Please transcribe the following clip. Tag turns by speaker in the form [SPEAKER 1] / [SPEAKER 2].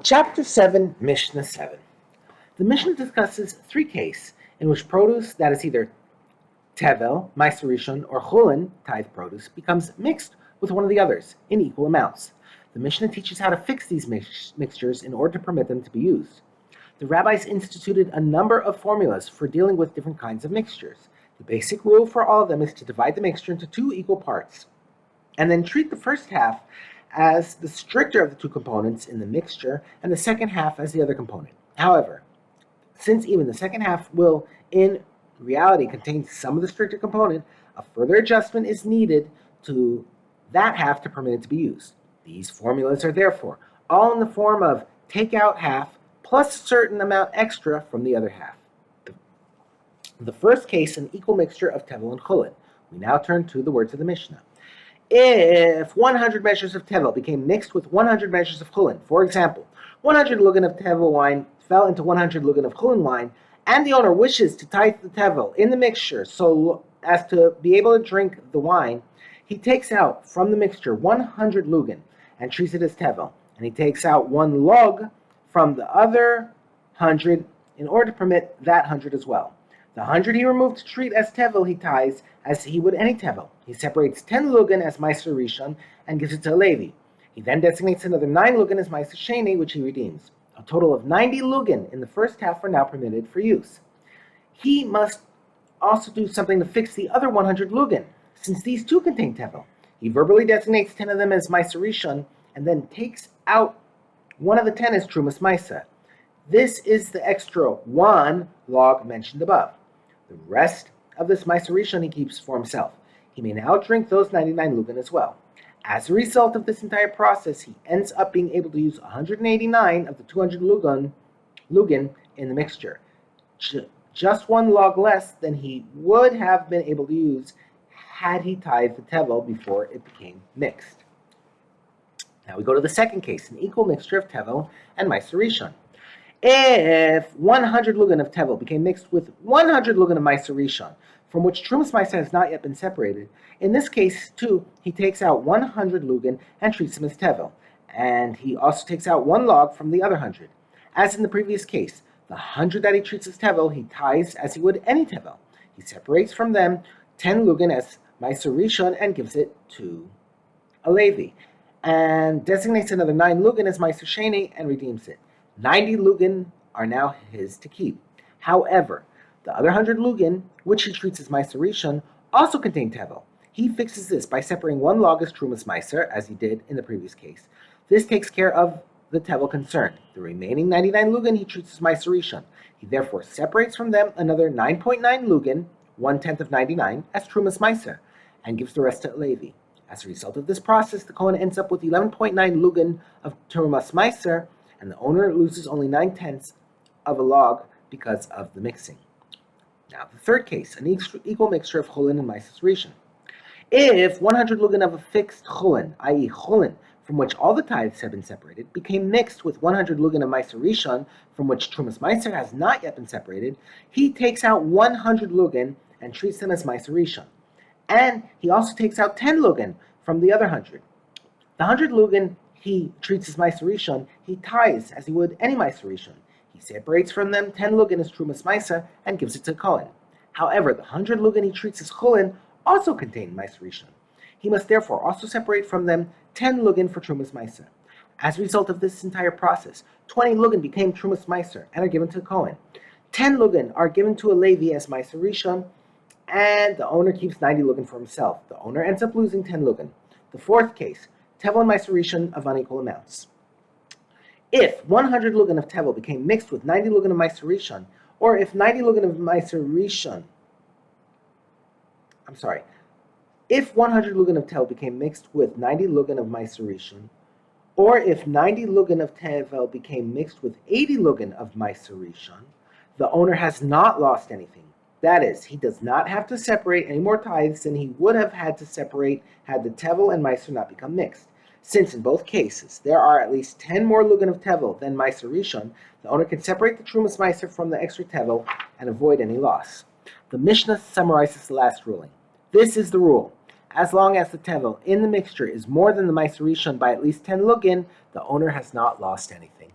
[SPEAKER 1] Chapter 7, Mishnah 7. The Mishnah discusses three cases in which produce that is either tevel, meiser rishon, or chulin, tithe produce, becomes mixed with one of the others in equal amounts. The Mishnah teaches how to fix these mixtures in order to permit them to be used. The rabbis instituted a number of formulas for dealing with different kinds of mixtures. The basic rule for all of them is to divide the mixture into two equal parts, and then treat the first half as the stricter of the two components in the mixture, and the second half as the other component. However, since even the second half will, in reality, contain some of the stricter component, a further adjustment is needed to that half to permit it to be used. These formulas are therefore all in the form of take out half plus a certain amount extra from the other half. The first case, an equal mixture of tevel and chulin. We now turn to the words of the Mishnah. If 100 measures of tevel became mixed with 100 measures of chulin, for example, 100 lugan of tevel wine fell into 100 lugan of chulin wine, and the owner wishes to tithe the tevel in the mixture so as to be able to drink the wine, he takes out from the mixture 100 lugan and treats it as tevel, and he takes out one log from the other 100 in order to permit that 100 as well. The 100 he removed to treat as tevel he tithes as he would any tevel. He separates 10 lugan as meiser rishon and gives it to a Levi. He then designates another 9 lugan as meiser sheni, which he redeems. A total of 90 lugan in the first half are now permitted for use. He must also do something to fix the other 100 lugan, since these too contain tevel. He verbally designates 10 of them as meiser rishon and then takes out one of the 10 as trumas meiser. This is the extra 1 log mentioned above. The rest of this meiser rishon he keeps for himself. He may now drink those 99 lugan as well. As a result of this entire process, he ends up being able to use 189 of the 200 lugan in the mixture. Just 1 log less than he would have been able to use had he tithed the tevel before it became mixed. Now we go to the second case, an equal mixture of tevel and meiser rishon. If 100 lugan of tevel became mixed with 100 lugan of meiser rishon, from which trumas meiser has not yet been separated, in this case, too, he takes out 100 lugan and treats them as tevel, and he also takes out 1 log from the other 100. As in the previous case, the 100 that he treats as tevel, he tithes as he would any tevel. He separates from them 10 lugan as meiser rishon and gives it to a Levi, and designates another 9 lugan as meiser sheni and redeems it. 90 lugan are now his to keep. However, the other 100 lugan, which he treats as meiser rishon, also contain tevel. He fixes this by separating 1 log as trumas meiser, as he did in the previous case. This takes care of the tevel concerned. The remaining 99 lugan he treats as meiser rishon. He therefore separates from them another 9.9 lugan, 1/10 of 99, as trumas meiser, and gives the rest to Levi. As a result of this process, the Kohen ends up with 11.9 lugan of trumas meiser, and the owner loses only 9/10 of a log because of the mixing. Now, the third case, an equal mixture of chulin and meiser rishon. If 100 lugan of a fixed chulin, i.e. chulin, from which all the tithes have been separated, became mixed with 100 lugan of meiser rishon, from which trumas meiser has not yet been separated, he takes out 100 lugan and treats them as meiser rishon. And he also takes out 10 lugan from the other 100. The 100 lugan he treats as meiser rishon, he tithes as he would any meiser rishon. He separates from them 10 lugan as trumas meiser and gives it to Kohen. However, the 100 lugan he treats as chulin also contain meiser rishon. He must therefore also separate from them 10 lugan for trumas meiser. As a result of this entire process, 20 lugan became trumas meiser and are given to Kohen. 10 lugan are given to a Levi as meiser rishon, and the owner keeps 90 lugan for himself. The owner ends up losing 10 lugan. The fourth case, tevel and meiser rishon of unequal amounts. If 100 lugan of tevel became mixed with 90 lugan of meiser rishon, or if 90 lugan of meiser rishon, if 100 lugan of tevel became mixed with 90 lugan of meiser rishon, or if 90 lugan of tevel became mixed with 80 lugan of meiser rishon, the owner has not lost anything. That is, he does not have to separate any more tithes than he would have had to separate had the tevel and meiser not become mixed. Since in both cases there are at least 10 more lugan of tevel than meiser rishon, the owner can separate the trumas meiser from the extra tevel and avoid any loss. The Mishnah summarizes the last ruling. This is the rule. As long as the tevel in the mixture is more than the meiser rishon by at least 10 lugan, the owner has not lost anything.